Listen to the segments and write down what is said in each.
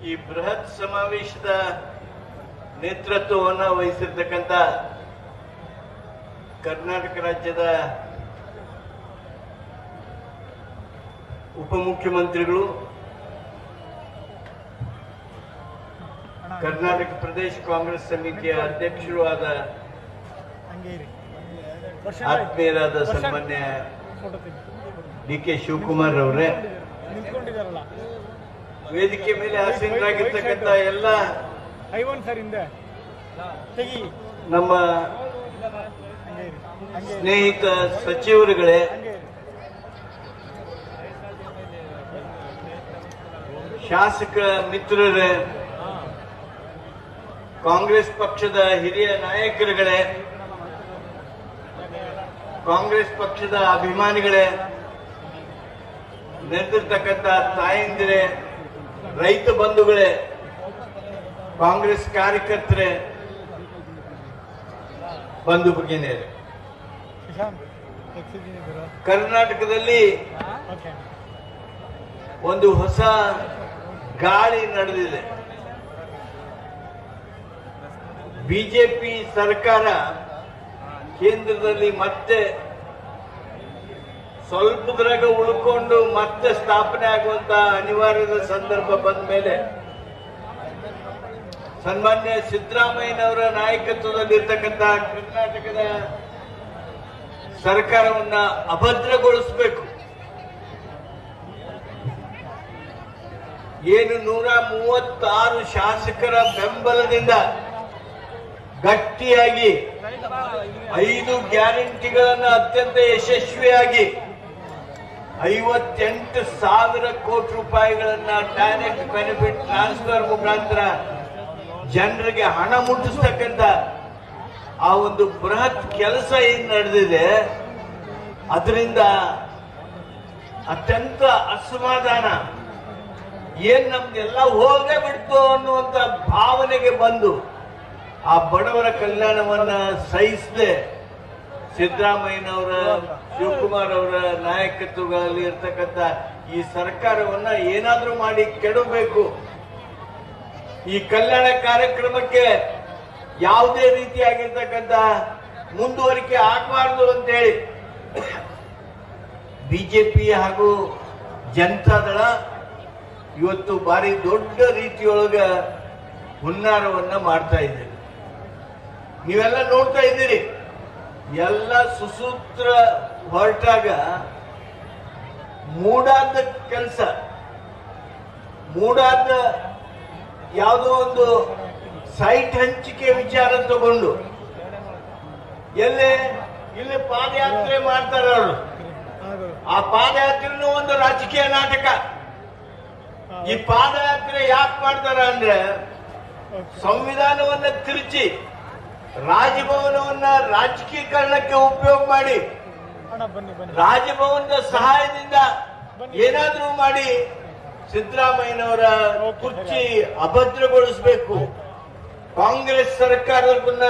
ಈ ಬೃಹತ್ ಸಮಾವೇಶದ ನೇತೃತ್ವವನ್ನು ವಹಿಸಿರ್ತಕ್ಕಂಥ ಕರ್ನಾಟಕ ರಾಜ್ಯದ ಉಪಮುಖ್ಯಮಂತ್ರಿಗಳು, ಕರ್ನಾಟಕ ಪ್ರದೇಶ ಕಾಂಗ್ರೆಸ್ ಸಮಿತಿಯ ಅಧ್ಯಕ್ಷರು ಆದ ಆತ್ಮೀಯರಾದ ಸನ್ಮಾನ್ಯ ಡಿ.ಕೆ. ಶಿವಕುಮಾರ್ ಅವರೇ, ವೇದಿಕೆ ಮೇಲೆ ಆಸೀನರಾಗಿರ್ತಕ್ಕಂಥ ಎಲ್ಲ ನಮ್ಮ ಸ್ನೇಹಿತ ಸಚಿವರುಗಳೇ, ಶಾಸಕ ಮಿತ್ರರೇ, ಕಾಂಗ್ರೆಸ್ ಪಕ್ಷದ ಹಿರಿಯ ನಾಯಕರುಗಳೇ, ಕಾಂಗ್ರೆಸ್ ಪಕ್ಷದ ಅಭಿಮಾನಿಗಳೇ, ನೆರೆದಿರ್ತಕ್ಕಂಥ ತಾಯಂದಿರೇ, ರೈತ ಬಂಧುಗಳೇ, ಕಾಂಗ್ರೆಸ್ ಕಾರ್ಯಕರ್ತರೇ, ಬಂಧು ಭಗಿನಿಯರೇ, ಕರ್ನಾಟಕದಲ್ಲಿ ಒಂದು ಹೊಸ ಗಾಳಿ ನಡೆದಿದೆ. ಬಿಜೆಪಿ ಸರ್ಕಾರ ಕೇಂದ್ರದಲ್ಲಿ ಮತ್ತೆ ಸ್ವಲ್ಪದ್ರಾಗ ಉಳ್ಕೊಂಡು ಮತ್ತೆ ಸ್ಥಾಪನೆ ಆಗುವಂತಹ ಅನಿವಾರ್ಯದ ಸಂದರ್ಭ ಬಂದ ಮೇಲೆ ಸನ್ಮಾನ್ಯ ಸಿದ್ದರಾಮಯ್ಯನವರ ನಾಯಕತ್ವದಲ್ಲಿರ್ತಕ್ಕಂಥ ಕರ್ನಾಟಕದ ಸರ್ಕಾರವನ್ನ ಅಭದ್ರಗೊಳಿಸಬೇಕು. ಏನು 136 ಶಾಸಕರ ಬೆಂಬಲದಿಂದ ಗಟ್ಟಿಯಾಗಿ 5 ಗ್ಯಾರಂಟಿಗಳನ್ನು ಅತ್ಯಂತ ಯಶಸ್ವಿಯಾಗಿ 58,000 ಕೋಟಿ ರೂಪಾಯಿಗಳನ್ನ ಡೈರೆಕ್ಟ್ ಬೆನಿಫಿಟ್ ಟ್ರಾನ್ಸ್ಫರ್ ಮುಖಾಂತರ ಜನರಿಗೆ ಹಣ ಮುಟ್ಟಿಸ್ತಕ್ಕಂಥ ಆ ಒಂದು ಬೃಹತ್ ಕೆಲಸ ಏನ್ ನಡೆದಿದೆ, ಅದರಿಂದ ಅತ್ಯಂತ ಅಸಮಾಧಾನ, ಏನ್ ನಮ್ದೆಲ್ಲ ಹೋಗೇ ಬಿಡ್ತು ಅನ್ನುವಂತ ಭಾವನೆಗೆ ಬಂದು ಆ ಬಡವರ ಕಲ್ಯಾಣವನ್ನ ಸಹಿಸದೆ ಸಿದ್ದರಾಮಯ್ಯನವರ, ಶಿವಕುಮಾರ್ ಅವರ ನಾಯಕತ್ವಗಳಲ್ಲಿ ಇರ್ತಕ್ಕಂಥ ಈ ಸರ್ಕಾರವನ್ನ ಏನಾದ್ರೂ ಮಾಡಿ ಕೆಡಬೇಕು, ಈ ಕಲ್ಯಾಣ ಕಾರ್ಯಕ್ರಮಕ್ಕೆ ಯಾವುದೇ ರೀತಿಯಾಗಿರ್ತಕ್ಕಂಥ ಮುಂದುವರಿಕೆ ಆಗಬಾರ್ದು ಅಂತೇಳಿ ಬಿಜೆಪಿ ಹಾಗೂ ಜನತಾದಳ ಇವತ್ತು ಭಾರಿ ದೊಡ್ಡ ರೀತಿಯೊಳಗ ಹುನ್ನಾರವನ್ನ ಮಾಡ್ತಾ ಇದ್ದೀರಿ. ನೀವೆಲ್ಲ ನೋಡ್ತಾ ಇದ್ದೀರಿ. ಎಲ್ಲ ಸುಸೂತ್ರ ಹೊರಟಾಗ ಮೂಡಾದ ಕೆಲಸ, ಮೂಡಾದ ಯಾವುದೋ ಒಂದು ಸೈಟ್ ಹಂಚಿಕೆ ವಿಚಾರ ತಗೊಂಡು ಇಲ್ಲಿ ಪಾದಯಾತ್ರೆ ಮಾಡ್ತಾರ ಅವರು. ಆ ಪಾದಯಾತ್ರೆನೂ ಒಂದು ರಾಜಕೀಯ ನಾಟಕ. ಈ ಪಾದಯಾತ್ರೆ ಯಾಕೆ ಮಾಡ್ತಾರ ಅಂದ್ರೆ ಸಂವಿಧಾನವನ್ನ ತಿರುಚಿ ರಾಜಭವನವನ್ನ ರಾಜಕೀಕರಣಕ್ಕೆ ಉಪಯೋಗ ಮಾಡಿ ರಾಜಭವನದ ಸಹಾಯದಿಂದ ಏನಾದ್ರೂ ಮಾಡಿ ಸಿದ್ದರಾಮಯ್ಯನವರ ಕುರ್ಚಿ ಅಭದ್ರಗೊಳಿಸಬೇಕು, ಕಾಂಗ್ರೆಸ್ ಸರ್ಕಾರವನ್ನ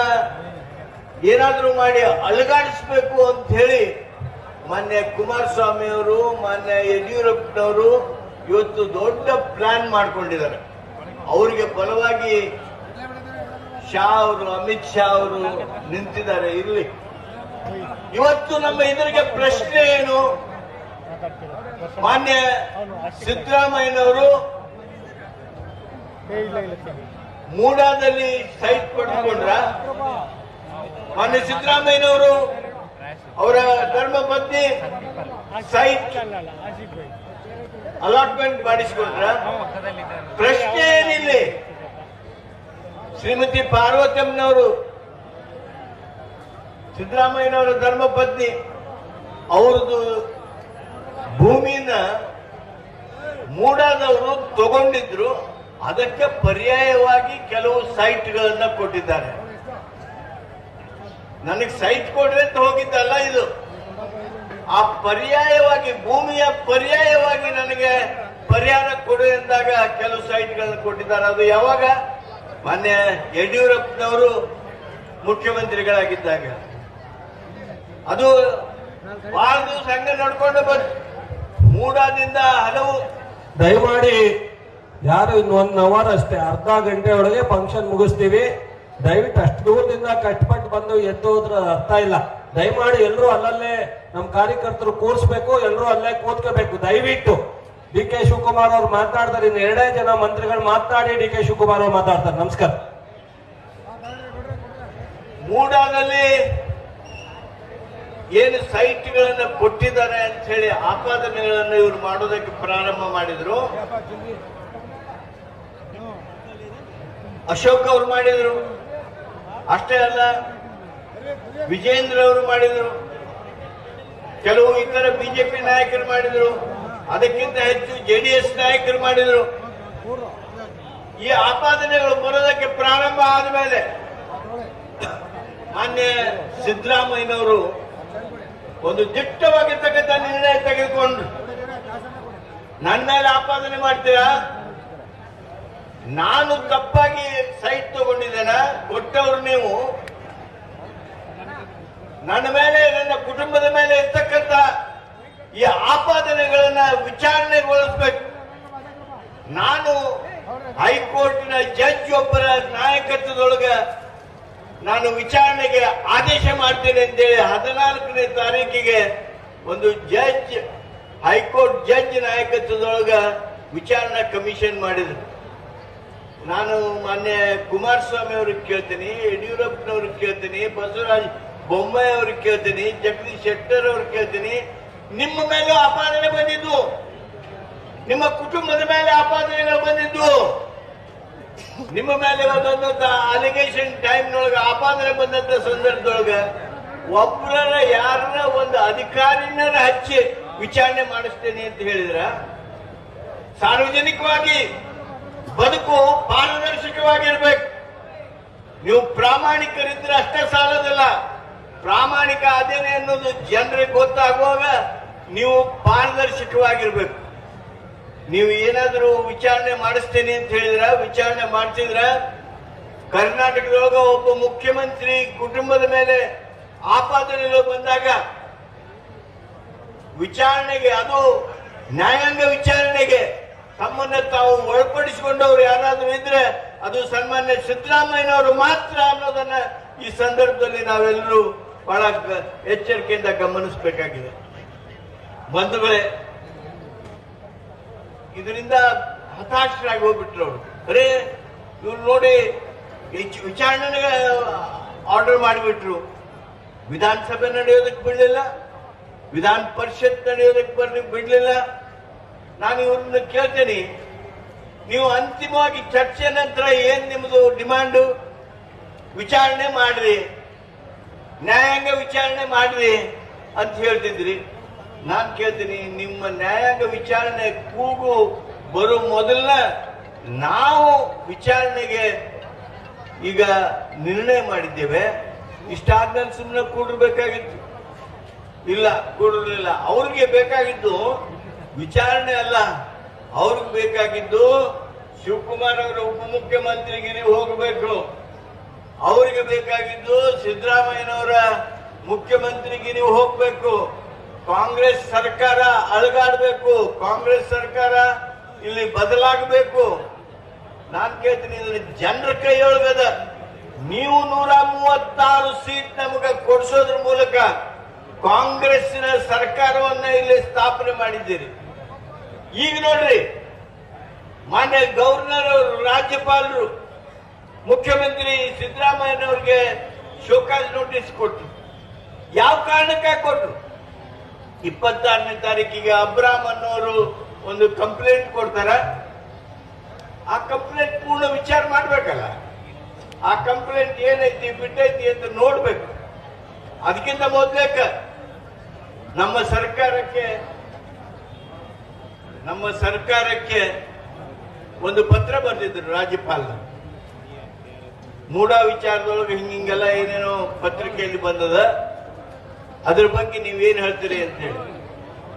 ಏನಾದ್ರೂ ಮಾಡಿ ಅಲುಗಾಡಿಸಬೇಕು ಅಂತ ಹೇಳಿ ಮಾನ್ಯ ಕುಮಾರಸ್ವಾಮಿ ಅವರು, ಮಾನ್ಯ ಯಡಿಯೂರಪ್ಪನವರು ಇವತ್ತು ದೊಡ್ಡ ಪ್ಲಾನ್ ಮಾಡ್ಕೊಂಡಿದ್ದಾರೆ. ಅವರಿಗೆ ಬಲವಾಗಿ ಶಾ ಅವರು, ಅಮಿತ್ ಶಾ ಅವರು ನಿಂತಿದ್ದಾರೆ. ಇರ್ಲಿ, ಇವತ್ತು ನಮ್ಮ ಎದುರಿಗೆ ಪ್ರಶ್ನೆ ಏನು? ಮಾನ್ಯ ಸಿದ್ದರಾಮಯ್ಯನವರು ಮೂಡಾದಲ್ಲಿ ಸೈಟ್ ಪಡೆದುಕೊಂಡ್ರ? ಮಾನ್ಯ ಸಿದ್ದರಾಮಯ್ಯನವರು ಅವರ ಧರ್ಮಪತ್ನಿ ಸೈಟ್ ಅಲಾಟ್ಮೆಂಟ್ ಮಾಡಿಸಿಕೊಂಡ್ರ? ಪ್ರಶ್ನೆ ಏನಿಲ್ಲ. ಶ್ರೀಮತಿ ಪಾರ್ವತಮ್ಮನವರು, ಸಿದ್ದರಾಮಯ್ಯನವರ ಧರ್ಮಪತ್ನಿ, ಅವ್ರದ್ದು ಭೂಮಿನ ಮೂಡಾದವರು ತಗೊಂಡಿದ್ರು. ಅದಕ್ಕೆ ಪರ್ಯಾಯವಾಗಿ ಕೆಲವು ಸೈಟ್ಗಳನ್ನ ಕೊಟ್ಟಿದ್ದಾರೆ. ನನಗೆ ಸೈಟ್ ಕೊಡ್ರಿ ಅಂತ ಹೋಗಿದ್ದಲ್ಲ ಇದು. ಆ ಪರ್ಯಾಯವಾಗಿ, ಭೂಮಿಯ ಪರ್ಯಾಯವಾಗಿ ನನಗೆ ಪರಿಹಾರ ಕೊಡು ಎಂದಾಗ ಕೆಲವು ಸೈಟ್ಗಳನ್ನ ಕೊಟ್ಟಿದ್ದಾರೆ. ಅದು ಯಾವಾಗ? ಮಾನ್ಯ ಯಡಿಯೂರಪ್ಪನವರು ಮುಖ್ಯಮಂತ್ರಿಗಳಾಗಿದ್ದಾಗ. ಅದು ಬಹಳ ದಿವಸ ಹಂಗೆ ನಡ್ಕೊಂಡು ಬಂದು ಮೂಡಾದಿಂದ ಹಲವು. ದಯಮಾಡಿ ಯಾರು ಇನ್ನು 1 ಅವರ್ ಅಷ್ಟೇ, ಅರ್ಧ ಗಂಟೆ ಒಳಗೆ ಫಂಕ್ಷನ್ ಮುಗಿಸ್ತೀವಿ. ದಯವಿಟ್ಟು ಅಷ್ಟು ದೂರದಿಂದ ಕಷ್ಟಪಟ್ಟು ಬಂದು ಎದ್ದೋದ್ರ ಅರ್ಥ ಇಲ್ಲ. ದಯಮಾಡಿ ಎಲ್ಲರೂ ಅಲ್ಲಲ್ಲೇ ನಮ್ಮ ಕಾರ್ಯಕರ್ತರು ಕೂರಿಸ್ಬೇಕು, ಎಲ್ಲರೂ ಅಲ್ಲೇ ಕೂತ್ಕೋಬೇಕು. ದಯವಿಟ್ಟು ಡಿ ಕೆ ಶಿವಕುಮಾರ್ ಅವ್ರು ಮಾತಾಡ್ತಾರೆ, ಇನ್ನು 2 ಜನ ಮಂತ್ರಿಗಳು ಮಾತಾಡಿ ಡಿ ಕೆ ಶಿವಕುಮಾರ್ ಅವ್ರು ಮಾತಾಡ್ತಾರೆ. ನಮಸ್ಕಾರ. ಮೂಡಾದಲ್ಲಿ ಏನು ಸೈಟ್ಗಳನ್ನ ಕೊಟ್ಟಿದ್ದಾರೆ ಅಂತ ಹೇಳಿ ಆಪಾದನೆಗಳನ್ನು ಇವರು ಮಾಡೋದಕ್ಕೆ ಪ್ರಾರಂಭ ಮಾಡಿದ್ರು. ಅಶೋಕ್ ಅವರು ಮಾಡಿದ್ರು, ಅಷ್ಟೇ ಅಲ್ಲ ವಿಜೇಂದ್ರ ಅವರು ಮಾಡಿದ್ರು, ಕೆಲವು ಇತರ ಬಿಜೆಪಿ ನಾಯಕರು ಮಾಡಿದ್ರು, ಅದಕ್ಕಿಂತ ಹೆಚ್ಚು ಜೆಡಿಎಸ್ ನಾಯಕರು ಮಾಡಿದ್ರು. ಈ ಆಪಾದನೆಗಳು ಬರೋದಕ್ಕೆ ಪ್ರಾರಂಭ ಆದ್ಮೇಲೆ ಮಾನ್ಯ ಸಿದ್ದರಾಮಯ್ಯನವರು ಒಂದು ದಿಟ್ಟವಾಗಿರ್ತಕ್ಕಂಥ ನಿರ್ಣಯ ತೆಗೆದುಕೊಂಡು, ನನ್ನ ಮೇಲೆ ಆಪಾದನೆ ಮಾಡ್ತೀರಾ, ನಾನು ತಪ್ಪಾಗಿ ಸೈಟ್ ತಗೊಂಡಿದ್ದೇನ, ಕೊಟ್ಟವರು ನೀವು, ನನ್ನ ಮೇಲೆ ನನ್ನ ಕುಟುಂಬದ ಮೇಲೆ ಇರ್ತಕ್ಕಂಥ ಈ ಆಪಾದನೆಗಳನ್ನ ವಿಚಾರಣೆಗೊಳಿಸಬೇಕು. ನಾನು ಹೈಕೋರ್ಟಿನ ಜಡ್ಜ್ ಒಬ್ಬರ ನಾಯಕತ್ವದೊಳಗ ನಾನು ವಿಚಾರಣೆಗೆ ಆದೇಶ ಮಾಡ್ತೇನೆ ಅಂತೇಳಿ 14ನೇ ತಾರೀಕಿಗೆ ಒಂದು ಜಡ್ಜ್, ಹೈಕೋರ್ಟ್ ಜಡ್ಜ್ ನಾಯಕತ್ವದೊಳಗ ವಿಚಾರಣಾ ಕಮಿಷನ್ ಮಾಡಿದ್ರು. ನಾನು ಮಾನ್ಯ ಕುಮಾರಸ್ವಾಮಿ ಅವ್ರಿಗೆ ಕೇಳ್ತೀನಿ, ಯಡಿಯೂರಪ್ಪನವ್ರಿಗೆ ಕೇಳ್ತೀನಿ, ಬಸವರಾಜ ಬೊಮ್ಮಾಯಿ ಅವ್ರಿಗೆ ಕೇಳ್ತೀನಿ, ಜಗದೀಶ್ ಶೆಟ್ಟರ್ ಅವ್ರಿಗೆ ಕೇಳ್ತೀನಿ, ನಿಮ್ಮ ಮೇಲೂ ಆಪಾದನೆ ಬಂದಿದ್ದು, ನಿಮ್ಮ ಕುಟುಂಬದ ಮೇಲೆ ಆಪಾದನೆಗಳು ಬಂದಿದ್ದು, ನಿಮ್ಮ ಮೇಲೆ ಒಂದೊಂದು ಅಲಿಗೇಷನ್ ಟೈಮ್ನೊಳಗೆ ಆಪಾದನೆ ಬಂದಂತ ಸಂದರ್ಭದೊಳಗ ಒಬ್ಬರ ಯಾರನ್ನ ಒಂದು ಅಧಿಕಾರಿನ ಹಚ್ಚಿ ವಿಚಾರಣೆ ಮಾಡಿಸ್ತೇನೆ ಅಂತ ಹೇಳಿದ್ರ, ಸಾರ್ವಜನಿಕವಾಗಿ ಬದುಕು ಪಾರದರ್ಶಕವಾಗಿರ್ಬೇಕು. ನೀವು ಪ್ರಾಮಾಣಿಕರಿದ್ರೆ ಅಷ್ಟೇ ಸಾಲೋದಿಲ್ಲ, ಪ್ರಾಮಾಣಿಕ ಅದೇನೆ ಅನ್ನೋದು ಜನರಿಗೆ ಗೊತ್ತಾಗುವಾಗ ನೀವು ಪಾರದರ್ಶಕವಾಗಿರ್ಬೇಕು. ನೀವು ಏನಾದರೂ ವಿಚಾರಣೆ ಮಾಡಿಸ್ತೇನೆ ಅಂತ ಹೇಳಿದ್ರ, ವಿಚಾರಣೆ ಮಾಡಿಸಿದ್ರ, ಕರ್ನಾಟಕದೊಳಗ ಒಬ್ಬ ಮುಖ್ಯಮಂತ್ರಿ ಕುಟುಂಬದ ಮೇಲೆ ಆಪಾದನೆಗಳು ಬಂದಾಗ ವಿಚಾರಣೆಗೆ, ಅದು ನ್ಯಾಯಾಂಗ ವಿಚಾರಣೆಗೆ ತಮ್ಮನ್ನ ತಾವು ಒಳಪಡಿಸಿಕೊಂಡವ್ರು ಯಾರಾದ್ರೂ ಇದ್ರೆ ಅದು ಸನ್ಮಾನ್ಯ ಸಿದ್ದರಾಮಯ್ಯನವರು ಮಾತ್ರ ಅನ್ನೋದನ್ನ ಈ ಸಂದರ್ಭದಲ್ಲಿ ನಾವೆಲ್ಲರೂ ಬಹಳ ಎಚ್ಚರಿಕೆಯಿಂದ ಗಮನಿಸಬೇಕಾಗಿದೆ. ಬಂಧುಗಳೇ, ಇದರಿಂದ ಹತಾಶರಾಗಿ ಹೋಗ್ಬಿಟ್ರು ಅವರು. ಅರೇ ಇವ್ರು ನೋಡಿ ವಿಚಾರಣೆಗೆ ಆರ್ಡರ್ ಮಾಡಿಬಿಟ್ರು, ವಿಧಾನಸಭೆ ನಡೆಯೋದಕ್ಕೆ ಬಿಡಲಿಲ್ಲ, ವಿಧಾನ ಪರಿಷತ್ ನಡೆಯೋದಕ್ಕೆ ಬಿಡಲಿಲ್ಲ. ನಾನು ಇವ್ರನ್ನ ಕೇಳ್ತೇನೆ, ನೀವು ಅಂತಿಮವಾಗಿ ಚರ್ಚೆ ನಂತರ ಏನ್ ನಿಮ್ಮದು ಡಿಮಾಂಡು? ವಿಚಾರಣೆ ಮಾಡ್ರಿ, ನ್ಯಾಯಾಂಗ ವಿಚಾರಣೆ ಮಾಡ್ರಿ ಅಂತ ಹೇಳ್ತಿದ್ರಿ. ನಾನು ಕೇಳ್ತೀನಿ, ನಿಮ್ಮ ನ್ಯಾಯಾಂಗ ವಿಚಾರಣೆ ಕೂಗು ಬರೋ ಮೊದಲ ನಾವು ವಿಚಾರಣೆಗೆ ಈಗ ನಿರ್ಣಯ ಮಾಡಿದ್ದೇವೆ. ಇಷ್ಟಾದ್ಮೇಲೆ ಸುಮ್ಮನೆ ಕೂಡಿರ್ಬೇಕಾಗಿತ್ತು, ಇಲ್ಲ ಕೂಡಿರ್ಲಿಲ್ಲ. ಅವ್ರಿಗೆ ಬೇಕಾಗಿದ್ದು ವಿಚಾರಣೆ ಅಲ್ಲ, ಅವ್ರಿಗೆ ಬೇಕಾಗಿದ್ದು ಶಿವಕುಮಾರ್ ಅವರ ಉಪಮುಖ್ಯಮಂತ್ರಿಗಿರಿ ಹೋಗಬೇಕು, ಅವರಿಗೆ ಬೇಕಾಗಿದ್ದು ಸಿದ್ದರಾಮಯ್ಯನವರ ಮುಖ್ಯಮಂತ್ರಿಗಿರಿ ಹೋಗ್ಬೇಕು, ಕಾಂಗ್ರೆಸ್ ಸರ್ಕಾರ ಅಲಗಾಡಬೇಕು, ಕಾಂಗ್ರೆಸ್ ಸರ್ಕಾರ ಇಲ್ಲಿ ಬದಲಾಗಬೇಕು. ನಾನ್ ಕೇಳ್ತೀನಿ, ಜನರ ಕೈಯೊಳಗದ. ನೀವು 136 ಸೀಟ್ ನಮಗೆ ಕೊಡಿಸೋದ್ರ ಮೂಲಕ ಕಾಂಗ್ರೆಸ್ಸಿನ ಸರ್ಕಾರವನ್ನ ಇಲ್ಲಿ ಸ್ಥಾಪನೆ ಮಾಡಿದ್ದೀರಿ. ಈಗ ನೋಡ್ರಿ, ಮಾನ್ಯ ಗವರ್ನರ್ ಅವರು, ರಾಜ್ಯಪಾಲರು ಮುಖ್ಯಮಂತ್ರಿ ಸಿದ್ದರಾಮಯ್ಯನವ್ರಿಗೆ ಶೋಕಾಸ್ ನೋಟಿಸ್ ಕೊಟ್ಟರು. ಯಾವ ಕಾರಣಕ್ಕಾಗಿ ಕೊಟ್ಟರು? 26ನೇ ತಾರೀಕಿಗೆ ಅಬ್ರಾಮ್ ಅನ್ನೋರು ಒಂದು ಕಂಪ್ಲೇಂಟ್ ಕೊಡ್ತಾರ. ಆ ಕಂಪ್ಲೇಂಟ್ ಪೂರ್ಣ ವಿಚಾರ ಮಾಡ್ಬೇಕಲ್ಲ, ಆ ಕಂಪ್ಲೇಂಟ್ ಏನೈತಿ ಬಿಟ್ಟೈತಿ ಅಂತ ನೋಡ್ಬೇಕು. ಅದಕ್ಕಿಂತ ಮೊದಲೇಕ ನಮ್ಮ ಸರ್ಕಾರಕ್ಕೆ ಒಂದು ಪತ್ರ ಬರೆದಿದ್ರು ರಾಜ್ಯಪಾಲರು. ಮೂಡಾ ವಿಚಾರದೊಳಗೆ ಹಿಂಗೆಲ್ಲ ಏನೇನೋ ಪತ್ರಿಕೆಯಲ್ಲಿ ಬಂದದ, ಅದ್ರ ಬಗ್ಗೆ ನೀವೇನ್ ಹೇಳ್ತೀರಿ ಅಂತ ಹೇಳಿ.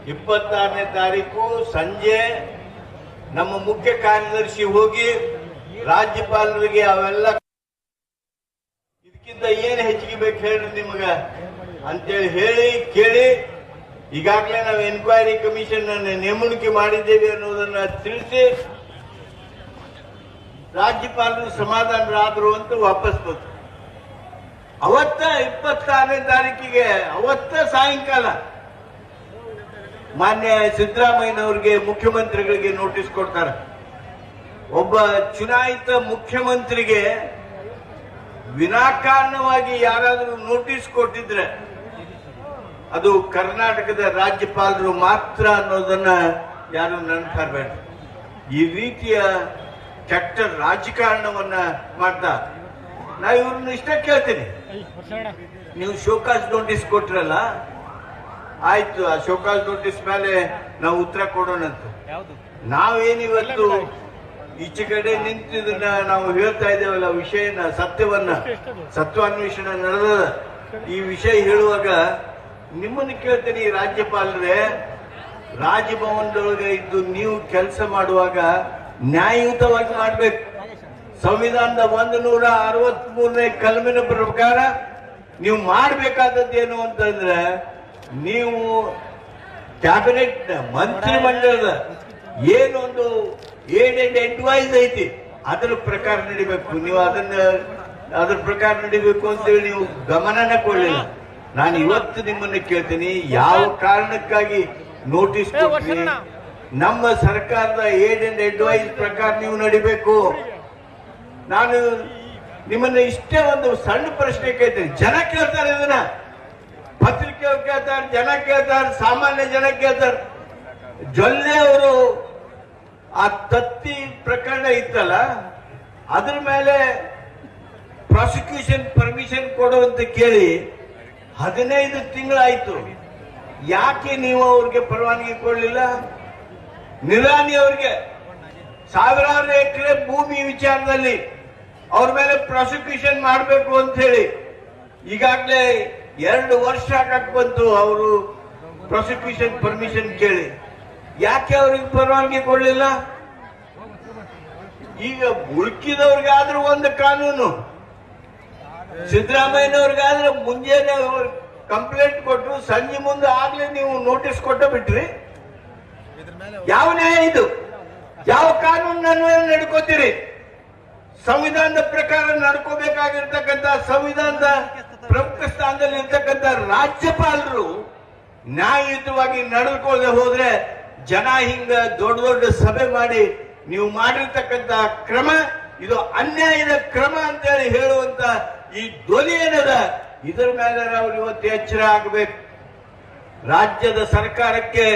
26ನೇ ತಾರೀಕು ಸಂಜೆ ನಮ್ಮ ಮುಖ್ಯ ಕಾರ್ಯದರ್ಶಿ ಹೋಗಿ ರಾಜ್ಯಪಾಲರಿಗೆ ಅವೆಲ್ಲ ಇದಕ್ಕಿಂತ ಏನ್ ಹೆಚ್ಚಿಗೆ ಬೇಕು ಹೇಳ್ರಿ ನಿಮಗ ಅಂತೇಳಿ ಹೇಳಿ ಕೇಳಿ, ಈಗಾಗಲೇ ನಾವು ಎನ್ಕ್ವೈರಿ ಕಮಿಷನ್ ನೇಮಣಿಕೆ ಮಾಡಿದ್ದೇವೆ ಅನ್ನೋದನ್ನ ತಿಳಿಸಿ ರಾಜ್ಯಪಾಲರು ಸಮಾಧಾನರಾದ್ರು ಅಂತ ವಾಪಸ್ ಬಂತು. ಅವತ್ತ 26ನೇ ತಾರೀಕಿಗೆ ಅವತ್ತ ಸಾಯಂಕಾಲ ಮಾನ್ಯ ಸಿದ್ದರಾಮಯ್ಯನವ್ರಿಗೆ ಮುಖ್ಯಮಂತ್ರಿಗಳಿಗೆ ನೋಟಿಸ್ ಕೊಡ್ತಾರೆ. ಒಬ್ಬ ಚುನಾಯಿತ ಮುಖ್ಯಮಂತ್ರಿಗೆ ವಿನಾಕಾರಣವಾಗಿ ಯಾರಾದರೂ ನೋಟಿಸ್ ಕೊಟ್ಟಿದ್ರೆ ಅದು ಕರ್ನಾಟಕದ ರಾಜ್ಯಪಾಲರು ಮಾತ್ರ ಅನ್ನೋದನ್ನ ಯಾರು ನೆನಪಾರಬೇಡ. ಈ ರೀತಿಯ ಕೆಟ್ಟ ರಾಜಕಾರಣವನ್ನ ಮಾಡ್ತಾ ನಾ ಇವ್ರನ್ನ ಇಷ್ಟ ಕೇಳ್ತೀನಿ. ನೀವು ಶೋಕಾಸ್ ನೋಟಿಸ್ ಕೊಟ್ರಲ್ಲ, ಆಯ್ತು, ಆ ಶೋಕಾಸ್ ನೋಟಿಸ್ ಮೇಲೆ ನಾವು ಉತ್ತರ ಕೊಡೋಣಂತ. ನಾವೇನಿವತ್ತು ಈಚೆ ಕಡೆ ನಿಂತಿದ್ದನ್ನ ನಾವು ಹೇಳ್ತಾ ಇದ್ದೇವಲ್ಲ, ವಿಷಯನ ಸತ್ವಾನ್ವೇಷಣೆ ನಡೆದ ಈ ವಿಷಯ ಹೇಳುವಾಗ ನಿಮ್ಮನ್ನು ಕೇಳ್ತೀನಿ, ರಾಜ್ಯಪಾಲರೇ, ರಾಜಭವನದೊಳಗೆ ಇದ್ದು ನೀವು ಕೆಲಸ ಮಾಡುವಾಗ ನ್ಯಾಯಯುತವಾಗಿ ಮಾಡ್ಬೇಕು. ಸಂವಿಧಾನದ 163ನೇ ಕಲಮಿನ ಪ್ರಕಾರ ನೀವು ಮಾಡಬೇಕಾದದ್ದೇನು ಅಂತಂದ್ರೆ, ನೀವು ಕ್ಯಾಬಿನೆಟ್ ಮಂತ್ರಿಮಂಡಲದ ಏನೊಂದು ಏಡ್ ಅಂಡ್ ಅಡ್ವೈಸ್ ಐತಿ ಅದರ ಪ್ರಕಾರ ನಡಿಬೇಕು. ನೀವು ಅದ್ರ ಪ್ರಕಾರ ನಡಿಬೇಕು ಅಂತೇಳಿ ನೀವು ಗಮನನ ಕೊಡಲಿಲ್ಲ. ನಾನು ಇವತ್ತು ನಿಮ್ಮನ್ನು ಕೇಳ್ತೀನಿ, ಯಾವ ಕಾರಣಕ್ಕಾಗಿ ನೋಟಿಸ್ ಕೊಟ್ರಿ? ನಮ್ಮ ಸರ್ಕಾರದ ಏಡ್ ಅಂಡ್ ಅಡ್ವೈಸ್ ಪ್ರಕಾರ ನೀವು ನಡಿಬೇಕು. ನಾನು ನಿಮ್ಮನ್ನ ಇಷ್ಟೇ ಒಂದು ಸಣ್ಣ ಪ್ರಶ್ನೆ ಕೇಳ್ತೀನಿ. ಜನ ಕೇಳ್ತಾರೆ, ಇದನ್ನ ಪತ್ರಿಕೆ ಕೇಳ್ತಾರೆ, ಜನ ಕೇಳ್ತಾರೆ, ಸಾಮಾನ್ಯ ಜನ ಕೇಳ್ತಾರೆ. ಜೊಲ್ಲೆ ಅವರು ಆ ತತ್ತಿ ಪ್ರಕರಣ ಇತ್ತಲ್ಲ, ಅದ್ರ ಮೇಲೆ ಪ್ರಾಸಿಕ್ಯೂಷನ್ ಪರ್ಮಿಷನ್ ಕೊಡುವಂತ ಕೇಳಿ 15 ತಿಂಗಳಾಯ್ತು. ಯಾಕೆ ನೀವು ಅವ್ರಿಗೆ ಪರವಾನಗಿ ಕೊಡಲಿಲ್ಲ? ನಿರಾನಿ ಅವ್ರಿಗೆ ಸಾವಿರಾರು ಎಕರೆ ಭೂಮಿ ವಿಚಾರದಲ್ಲಿ ಅವ್ರ ಮೇಲೆ ಪ್ರಾಸಿಕ್ಯೂಷನ್ ಮಾಡಬೇಕು ಅಂತ ಹೇಳಿ ಈಗಾಗಲೇ 2 ವರ್ಷ ಆಗಕ್ ಬಂತು. ಅವರು ಪ್ರಾಸಿಕ್ಯೂಷನ್ ಪರ್ಮಿಷನ್ ಕೇಳಿ ಯಾಕೆ ಅವ್ರಿಗೆ ಪರವಾನಗಿ ಕೊಡಲಿಲ್ಲ? ಈಗ ಉಳ್ಕಿದವ್ರಿಗಾದ್ರೂ ಒಂದು ಕಾನೂನು, ಸಿದ್ದರಾಮಯ್ಯನವ್ರಿಗಾದ್ರೆ ಮುಂಜಾನೆ ಕಂಪ್ಲೇಂಟ್ ಕೊಟ್ಟರು, ಸಂಜೆ ಮುಂದೆ ಆಗ್ಲೇ ನೀವು ನೋಟಿಸ್ ಕೊಟ್ಟ ಬಿಟ್ರಿ. ಯಾವ ನ್ಯಾಯ ಇದು? ಯಾವ ಕಾನೂನನ್ನು ನಡ್ಕೋತೀರಿ? ಸಂವಿಧಾನದ ಪ್ರಕಾರ ನಡ್ಕೋಬೇಕಾಗಿರ್ತಕ್ಕಂಥ ಸಂವಿಧಾನದ ಪ್ರಮುಖ ಸ್ಥಾನದಲ್ಲಿ ಇರ್ತಕ್ಕಂಥ ರಾಜ್ಯಪಾಲರು ನ್ಯಾಯಯುತವಾಗಿ ನಡೆದುಕೊಳ್ಳದೆ ಹೋದ್ರೆ ಜನ ಹಿಂಗ ದೊಡ್ಡ ದೊಡ್ಡ ಸಭೆ ಮಾಡಿ ನೀವು ಮಾಡಿರ್ತಕ್ಕಂಥ ಕ್ರಮ ಇದು ಅನ್ಯಾಯದ ಕ್ರಮ ಅಂತ ಹೇಳಿ ಹೇಳುವಂತ ಈ ಧ್ವನಿ ಏನದ, ಇದರ ಮೇಲೆ ಅವ್ರು ಇವತ್ತು ಎಚ್ಚರ ಆಗಬೇಕು. ರಾಜ್ಯದ ಸರ್ಕಾರಕ್ಕೆ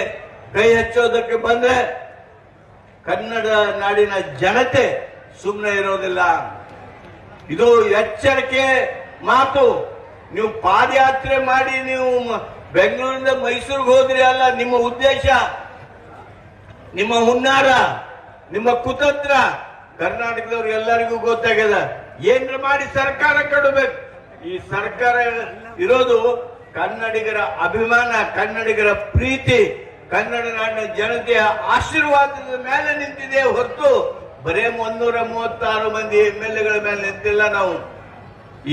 ಕೈ ಹಚ್ಚೋದಕ್ಕೆ ಬಂದ್ರೆ ಕನ್ನಡ ನಾಡಿನ ಜನತೆ ಸುಮ್ಮನೆ ಇರೋದಿಲ್ಲ. ಇದು ಎಚ್ಚರಿಕೆ ಮಾತು. ನೀವು ಪಾದಯಾತ್ರೆ ಮಾಡಿ ನೀವು ಬೆಂಗಳೂರಿಂದ ಮೈಸೂರಿಗೆ ಹೋದ್ರಿ ಅಲ್ಲ, ನಿಮ್ಮ ಉದ್ದೇಶ, ನಿಮ್ಮ ಹುನ್ನಾರ, ನಿಮ್ಮ ಕುತಂತ್ರ ಕರ್ನಾಟಕದವ್ರು ಎಲ್ಲರಿಗೂ ಗೊತ್ತಾಗ್ಯದ. ಏನ್ರ ಮಾಡಿ ಸರ್ಕಾರ ಕಡಬೇಕು. ಈ ಸರ್ಕಾರ ಇರೋದು ಕನ್ನಡಿಗರ ಅಭಿಮಾನ, ಕನ್ನಡಿಗರ ಪ್ರೀತಿ, ಕನ್ನಡ ನಾಡಿನ ಜನತೆಯ ಆಶೀರ್ವಾದದ ಮೇಲೆ ನಿಂತಿದೆ ಹೊರತು ಬರೇ 136 ಮಂದಿ MLAಗಳ ಮೇಲೆ ನಿಂತಿಲ್ಲ. ನಾವು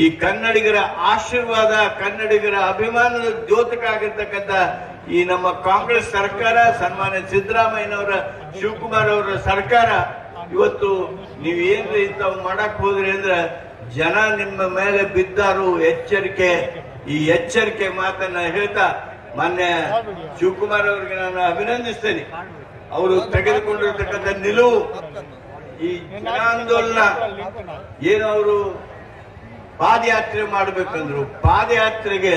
ಈ ಕನ್ನಡಿಗರ ಆಶೀರ್ವಾದ, ಕನ್ನಡಿಗರ ಅಭಿಮಾನದ ದ್ಯೋತಕ ಆಗಿರ್ತಕ್ಕಂಥ ಈ ನಮ್ಮ ಕಾಂಗ್ರೆಸ್ ಸರ್ಕಾರ, ಸನ್ಮಾನ್ಯ ಸಿದ್ದರಾಮಯ್ಯನವರ, ಶಿವಕುಮಾರ್ ಅವರ ಸರ್ಕಾರ, ಇವತ್ತು ನೀವೇನ್ರಿ ಇಂಥವು ಮಾಡಕ್ ಹೋದ್ರಿ ಅಂದ್ರೆ ಜನ ನಿಮ್ಮ ಮೇಲೆ ಬಿದ್ದಾರು. ಎಚ್ಚರಿಕೆ. ಈ ಎಚ್ಚರಿಕೆ ಮಾತನ್ನ ಹೇಳ್ತಾ ಮಾನ್ಯ ಶಿವಕುಮಾರ್ ಅವರಿಗೆ ನಾನು ಅಭಿನಂದಿಸ್ತೇನೆ. ಅವರು ತೆಗೆದುಕೊಂಡಿರ್ತಕ್ಕಂಥ ನಿಲುವು, ಈ ಜನಾಂದೋಲನ ಏನು ಅವರು ಪಾದಯಾತ್ರೆ ಮಾಡಬೇಕಂದ್ರು, ಪಾದಯಾತ್ರೆಗೆ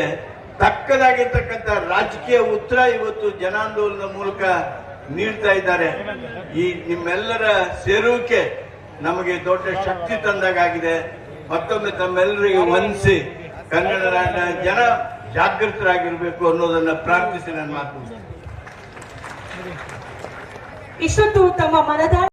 ತಕ್ಕದಾಗಿರ್ತಕ್ಕಂಥ ರಾಜಕೀಯ ಉತ್ತರ ಇವತ್ತು ಜನಾಂದೋಲನದ ಮೂಲಕ ನೀಡ್ತಾ ಇದ್ದಾರೆ. ಈ ನಿಮ್ಮೆಲ್ಲರ ಸೇರುವಿಕೆ ನಮಗೆ ದೊಡ್ಡ ಶಕ್ತಿ ತಂದಾಗಿದೆ. ಮತ್ತೊಮ್ಮೆ ತಮ್ಮೆಲ್ಲರಿಗೆ ವಂದಿಸಿ ಕನ್ನಡ ನಾಡಿನ ಜನ ಜಾಗೃತರಾಗಿರ್ಬೇಕು ಅನ್ನೋದನ್ನ ಪ್ರಾರ್ಥಿಸಿ ನನ್ನ ಮಾತು. ಇಷ್ಟೊತ್ತು ತಮ್ಮ ಮನದ